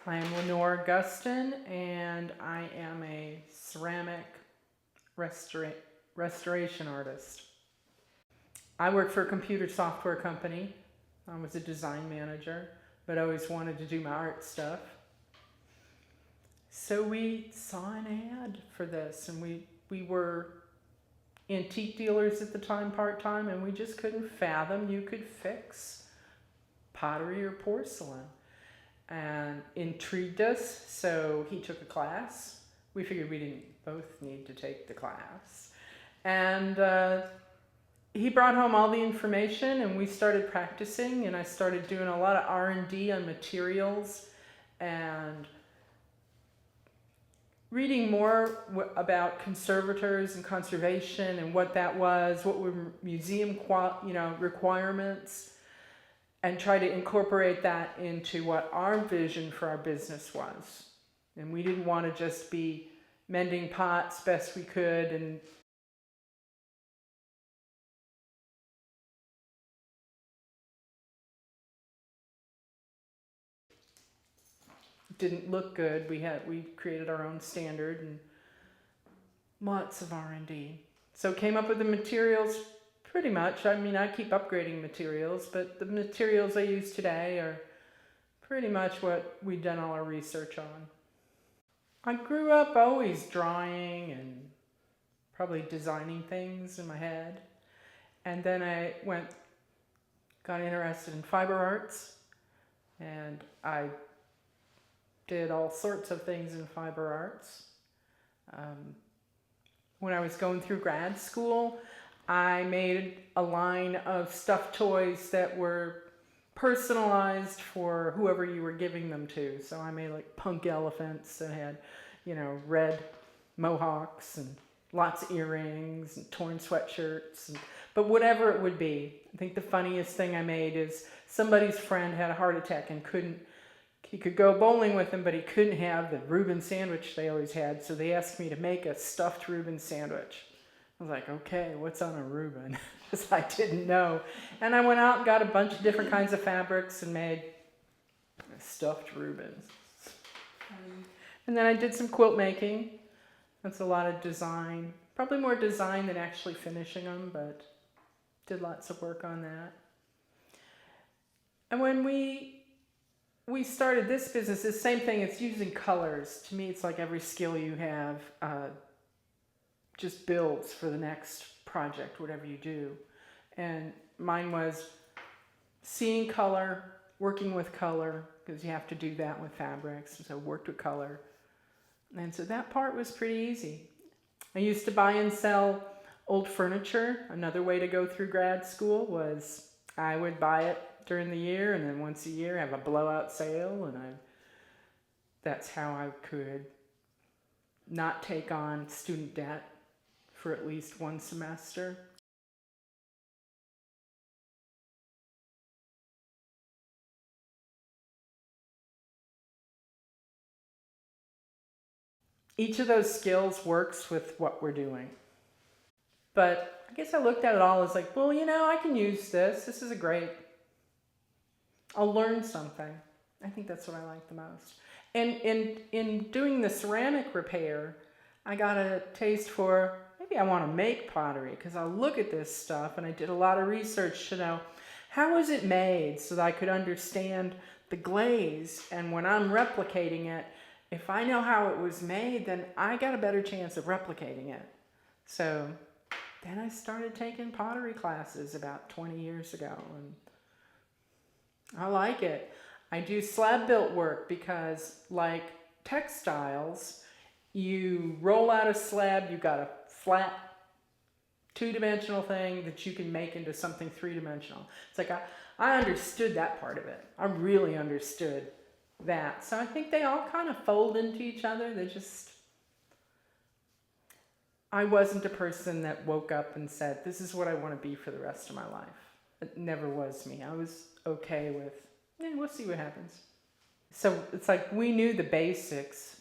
I am Lenore Gusten, and I am a ceramic restoration artist. I work for a computer software company. I was a design manager, but I always wanted to do my art stuff. So we saw an ad for this, and we were antique dealers at the time, part-time, and we just couldn't fathom you could fix pottery or porcelain. And intrigued us, so he took a class. We figured we didn't both need to take the class. And he brought home all the information, and we started practicing, and I started doing a lot of R&D on materials and reading more about conservators and conservation and what that was, what were museum requirements, and try to incorporate that into what our vision for our business was. And we didn't want to just be mending pots best we could and didn't look good. We created our own standard and lots of R&D. So came up with the materials pretty much. I mean, I keep upgrading materials, but the materials I use today are pretty much what we've done all our research on. I grew up always drawing and probably designing things in my head. And then I got interested in fiber arts, and I did all sorts of things in fiber arts. When I was going through grad school, I made a line of stuffed toys that were personalized for whoever you were giving them to. So I made like punk elephants that had, red mohawks and lots of earrings and torn sweatshirts. But whatever it would be. I think the funniest thing I made is somebody's friend had a heart attack and he could go bowling with him, but he couldn't have the Reuben sandwich they always had. So they asked me to make a stuffed Reuben sandwich. I was like, okay, what's on a Reuben? Because I didn't know. And I went out and got a bunch of different kinds of fabrics and made stuffed Reubens. And then I did some quilt making. That's a lot of design. Probably more design than actually finishing them, but did lots of work on that. And when we started this business, the same thing, it's using colors. To me, it's like every skill you have just builds for the next project, whatever you do. And mine was seeing color, working with color, because you have to do that with fabrics, so I worked with color. And so that part was pretty easy. I used to buy and sell old furniture. Another way to go through grad school was I would buy it during the year, and then once a year have a blowout sale, and that's how I could not take on student debt for at least one semester. Each of those skills works with what we're doing. But I guess I looked at it all as like, well, I can use this. This is I'll learn something. I think that's what I like the most. And in doing the ceramic repair, I got a taste for, maybe I want to make pottery, because I look at this stuff and I did a lot of research to know how is it made so that I could understand the glaze. And when I'm replicating it, if I know how it was made, then I got a better chance of replicating it. So then I started taking pottery classes about 20 years ago, and I like it. I do slab built work because, like textiles, you roll out a slab, you've got a flat two-dimensional thing that you can make into something three-dimensional. It's like I understood that part of it. I really understood that. So I think they all kind of fold into each other. I wasn't a person that woke up and said, this is what I want to be for the rest of my life. It never was me. I was okay with, we'll see what happens. So it's like we knew the basics.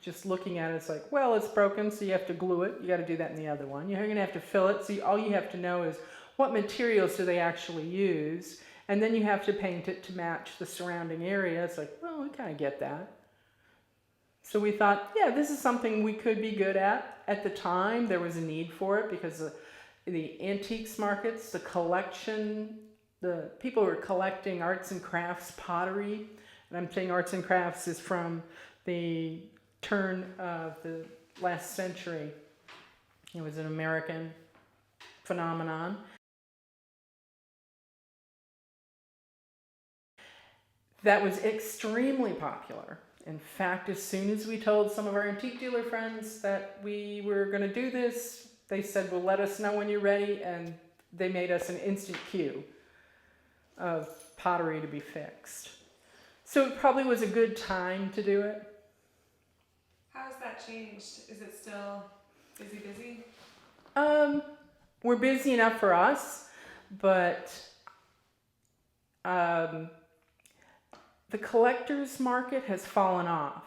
Just looking at it, it's like, well, it's broken, so you have to glue it. You got to do that in the other one. You're going to have to fill it. So all you have to know is what materials do they actually use. And then you have to paint it to match the surrounding area. It's like, well, oh, we kind of get that. So we thought, yeah, this is something we could be good at. At the time, there was a need for it because the antiques markets, the collection, the people who were collecting arts and crafts pottery, and I'm saying arts and crafts is from the turn of the last century. It was an American phenomenon. That was extremely popular. In fact, as soon as we told some of our antique dealer friends that we were going to do this, they said, well, let us know when you're ready, and they made us an instant queue of pottery to be fixed. So it probably was a good time to do it. How has that changed? Is it still busy? We're busy enough for us, but the collector's market has fallen off.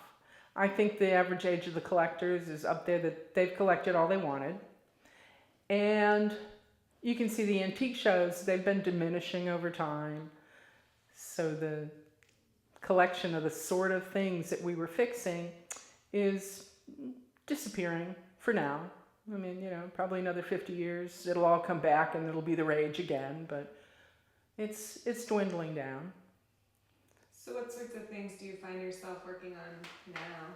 I think the average age of the collectors is up there, that they've collected all they wanted. And you can see the antique shows, they've been diminishing over time. So the collection of the sort of things that we were fixing is disappearing for now. I mean, probably another 50 years, it'll all come back and it'll be the rage again, but it's dwindling down. So what sorts of things do you find yourself working on now?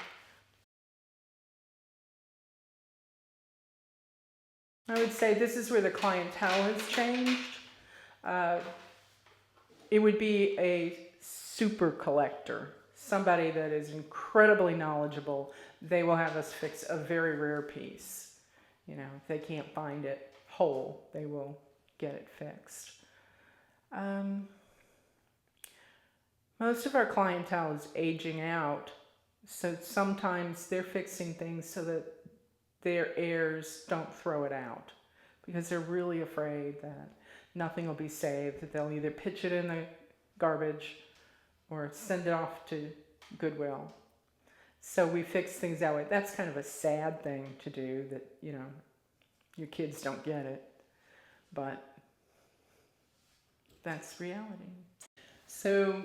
I would say this is where the clientele has changed. It would be a super collector, somebody that is incredibly knowledgeable. They will have us fix a very rare piece. If they can't find it whole, they will get it fixed. Most of our clientele is aging out, so sometimes they're fixing things so that their heirs don't throw it out, because they're really afraid that nothing will be saved, that they'll either pitch it in the garbage or send it off to Goodwill. So we fix things that way. That's kind of a sad thing to do, that, your kids don't get it, but that's reality. So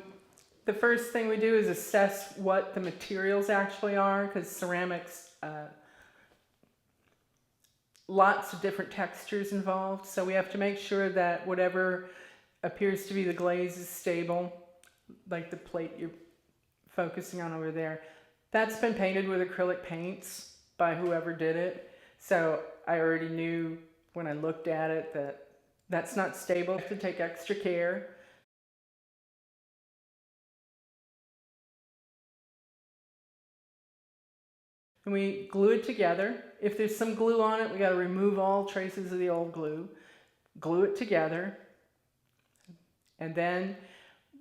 the first thing we do is assess what the materials actually are, because ceramics, lots of different textures involved. So we have to make sure that whatever appears to be the glaze is stable, like the plate you're focusing on over there. That's been painted with acrylic paints by whoever did it. So I already knew when I looked at it that that's not stable. I have to take extra care. And we glue it together. If there's some glue on it, we got to remove all traces of the old glue, glue it together, and then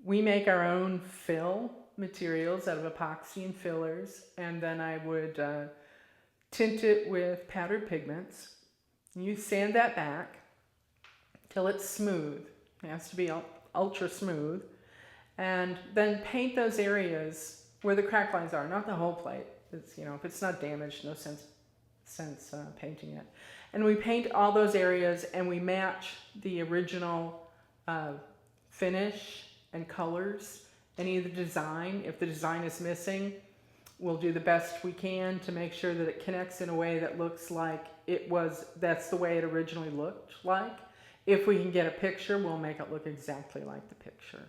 we make our own fill materials out of epoxy and fillers, and then I would tint it with powdered pigments. You sand that back till it's smooth. It has to be ultra smooth, and then paint those areas where the crack lines are, not the whole plate. It's, if it's not damaged, no sense painting it. And we paint all those areas, and we match the original finish and colors, any of the design. If the design is missing, we'll do the best we can to make sure that it connects in a way that looks like that's the way it originally looked like. If we can get a picture, we'll make it look exactly like the picture.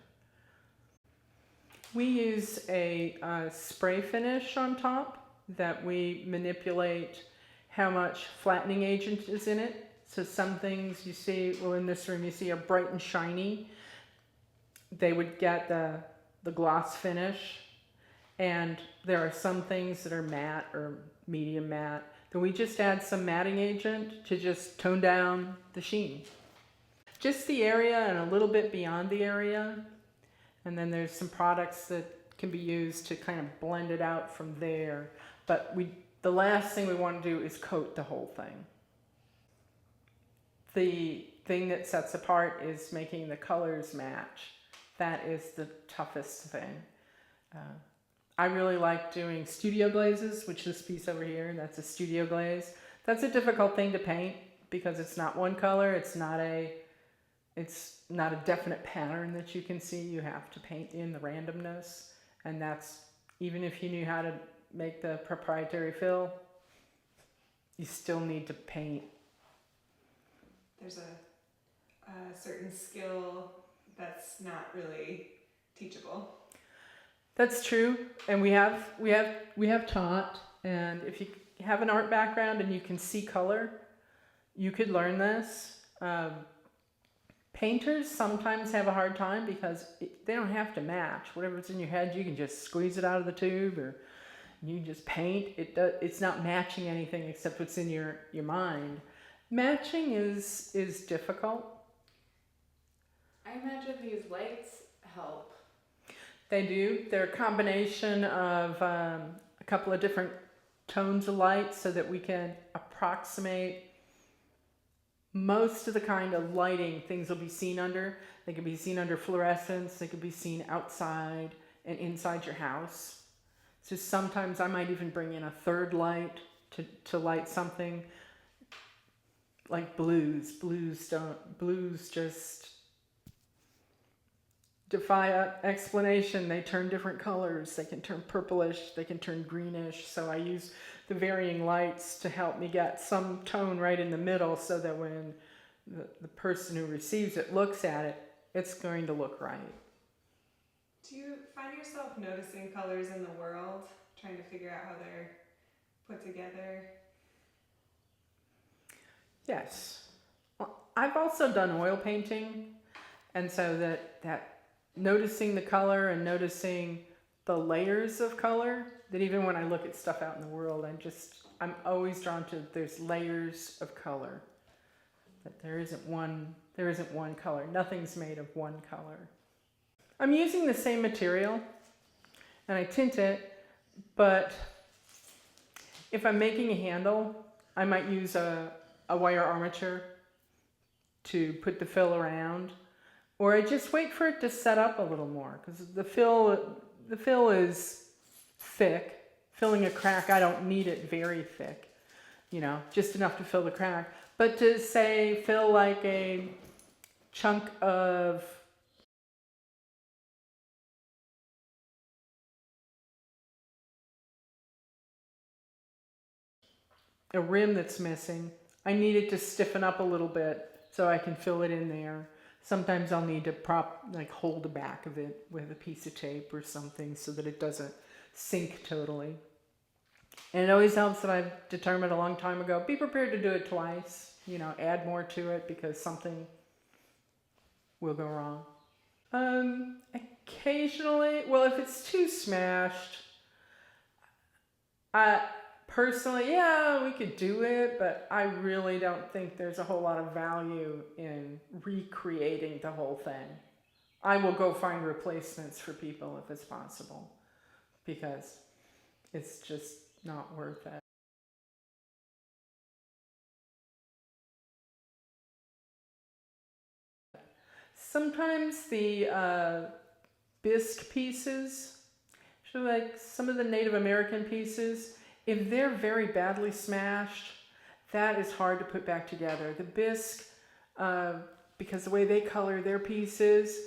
We use a spray finish on top that we manipulate how much flattening agent is in it. So some things you see, in this room you see are bright and shiny. They would get the gloss finish. And there are some things that are matte or medium matte. Then we just add some matting agent to just tone down the sheen. Just the area and a little bit beyond the area. And then there's some products that can be used to kind of blend it out from there. But the last thing we want to do is coat the whole thing. The thing that sets apart is making the colors match. That is the toughest thing. I really like doing studio glazes, which this piece over here, that's a studio glaze. That's a difficult thing to paint because it's not one color, it's not a definite pattern that you can see. You have to paint in the randomness And that's, even if you knew how to make the proprietary fill, you still need to paint. There's a certain skill that's not really teachable. That's true, and we have taught. And if you have an art background and you can see color, you could learn this. Painters sometimes have a hard time because they don't have to match. Whatever's in your head, you can just squeeze it out of the tube, or you can just paint. It's not matching anything except what's in your mind. Matching is difficult. I imagine these lights help. They do. They're a combination of a couple of different tones of light so that we can approximate most of the kind of lighting things will be seen under. They can be seen under fluorescence. They can be seen outside and inside your house. So sometimes I might even bring in a third light to light something like blues. Blues just defy explanation. They turn different colors. They can turn purplish. They can turn greenish. So I use the varying lights to help me get some tone right in the middle so that when the person who receives it looks at it, it's going to look right. Do you find yourself noticing colors in the world, trying to figure out how they're put together? Yes. Well, I've also done oil painting, and so that noticing the color and noticing the layers of color, that even when I look at stuff out in the world, I'm always drawn to there's layers of color. That there isn't one color. Nothing's made of one color. I'm using the same material and I tint it, but if I'm making a handle, I might use a wire armature to put the fill around, or I just wait for it to set up a little more, because the fill is thick. Filling a crack, I don't need it very thick, just enough to fill the crack. But to say fill like a chunk of a rim that's missing, I need it to stiffen up a little bit so I can fill it in there. Sometimes I'll need to hold the back of it with a piece of tape or something so that it doesn't sink totally. And it always helps that I've determined a long time ago, be prepared to do it twice, add more to it because something will go wrong. Occasionally, well, if it's too smashed, personally, yeah, we could do it, but I really don't think there's a whole lot of value in recreating the whole thing. I will go find replacements for people if it's possible, because it's just not worth it. Sometimes the bisque pieces, so like some of the Native American pieces, if they're very badly smashed, that is hard to put back together. The bisque, because the way they color their pieces,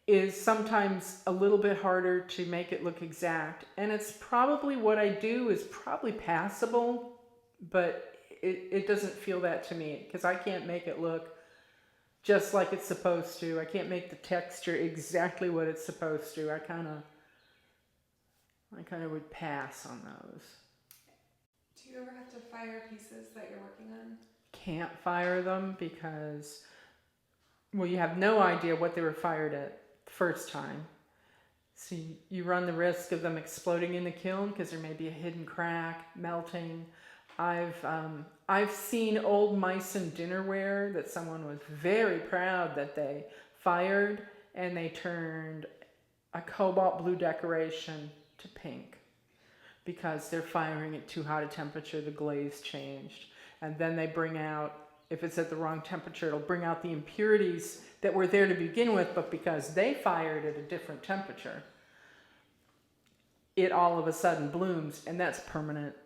is sometimes a little bit harder to make it look exact. And it's probably what I do is probably passable, but it doesn't feel that to me, because I can't make it look just like it's supposed to. I can't make the texture exactly what it's supposed to. I kind of would pass on those. Do you ever have to fire pieces that you're working on? Can't fire them because, well, you have no idea what they were fired at the first time. So you run the risk of them exploding in the kiln because there may be a hidden crack, melting. I've seen old Meissen dinnerware that someone was very proud that they fired, and they turned a cobalt blue decoration to pink because they're firing at too hot a temperature. The glaze changed, and then they bring out, if it's at the wrong temperature, it'll bring out the impurities that were there to begin with, but because they fired at a different temperature, it all of a sudden blooms, and that's permanent.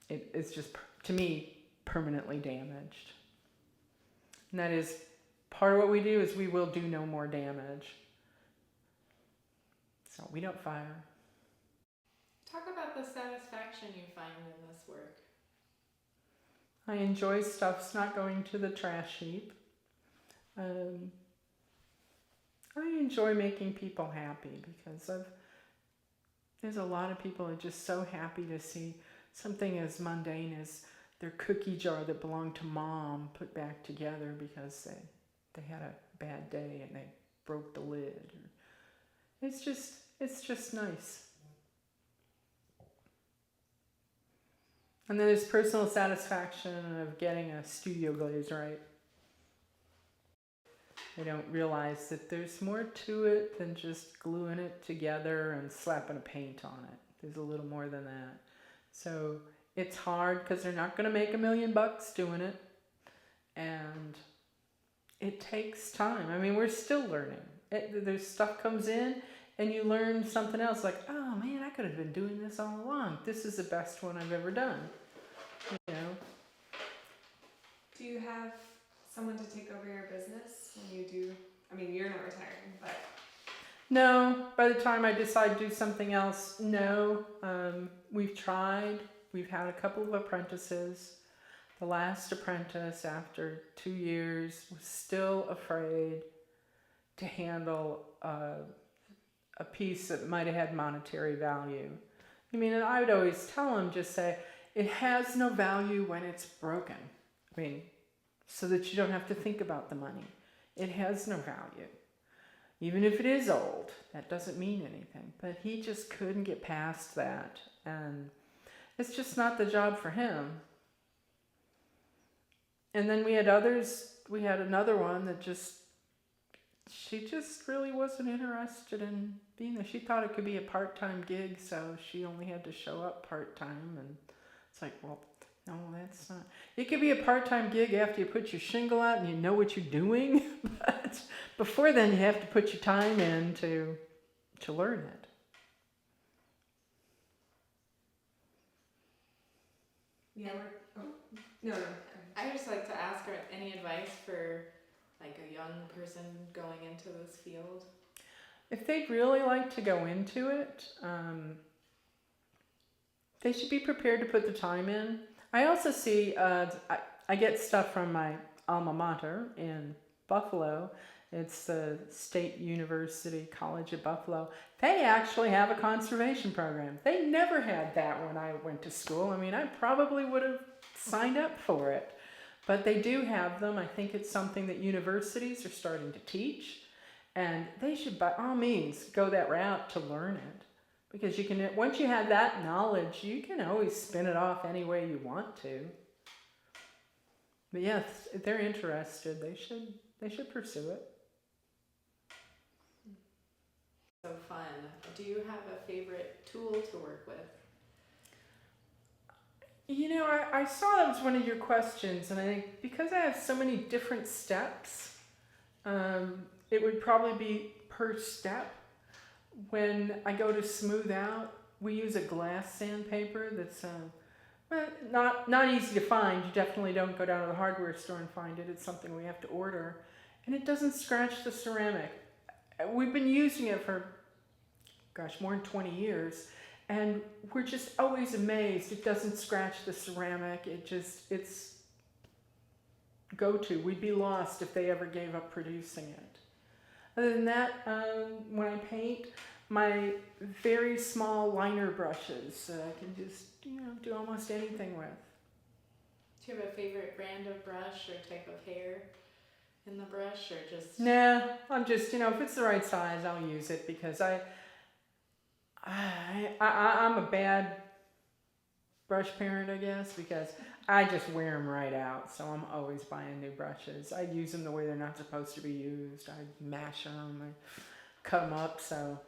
It's just, to me, permanently damaged. And that is part of what we do, is we will do no more damage. So we don't fire. Talk about the satisfaction you find in this work. I enjoy stuff's not going to the trash heap. I enjoy making people happy because there's a lot of people who are just so happy to see something as mundane as their cookie jar that belonged to mom put back together because they had a bad day and they broke the lid. It's just nice. And then there's personal satisfaction of getting a studio glaze right. I don't realize that there's more to it than just gluing it together and slapping a paint on it. There's a little more than that. So it's hard because they're not going to make $1 million doing it. And it takes time. I mean, we're still learning. There's stuff comes in and you learn something else like, oh man, I could have been doing this all along. This is the best one I've ever done. You know? Do you have someone to take over your business when you do? I mean, you're not retiring, but... No, by the time I decide to do something else, no. We've tried. We've had a couple of apprentices. The last apprentice, after 2 years, was still afraid to handle a piece that might have had monetary value. I mean, and I would always tell him, just say, it has no value when it's broken. I mean, so that you don't have to think about the money. It has no value. Even if it is old, that doesn't mean anything. But he just couldn't get past that. And it's just not the job for him. And then we had others. We had another one that she just really wasn't interested in being there. She thought it could be a part-time gig, so she only had to show up part-time. And it's like, well, no, that's not. It could be a part-time gig after you put your shingle out and you know what you're doing. But before then, you have to put your time in to learn it. Yeah, no. I just like to ask her any advice for like a young person going into this field. If they'd really like to go into it, they should be prepared to put the time in. I also see, I get stuff from my alma mater in Buffalo. It's the State University College of Buffalo. They actually have a conservation program. They never had that when I went to school. I mean, I probably would have signed up for it. But they do have them. I think it's something that universities are starting to teach. And they should, by all means, go that route to learn it. Because you can, once you have that knowledge, you can always spin it off any way you want to. But yes, if they're interested, they should pursue it. So fun. Do you have a favorite tool to work with? You know, I saw that was one of your questions, and I think because I have so many different steps, it would probably be per step. When I go to smooth out, we use a glass sandpaper that's not easy to find. You definitely don't go down to the hardware store and find it. It's something we have to order. And it doesn't scratch the ceramic. We've been using it for, more than 20 years. And we're just always amazed. It doesn't scratch the ceramic. It's go-to. We'd be lost if they ever gave up producing it. Other than that, when I paint, my very small liner brushes I can just, do almost anything with. Do you have a favorite brand of brush or type of hair in the brush, or just... Nah, I'm just, if it's the right size, I'll use it because I'm a bad brush parent, I guess, because I just wear them right out. So I'm always buying new brushes. I use them the way they're not supposed to be used. I mash them, I cut them up. So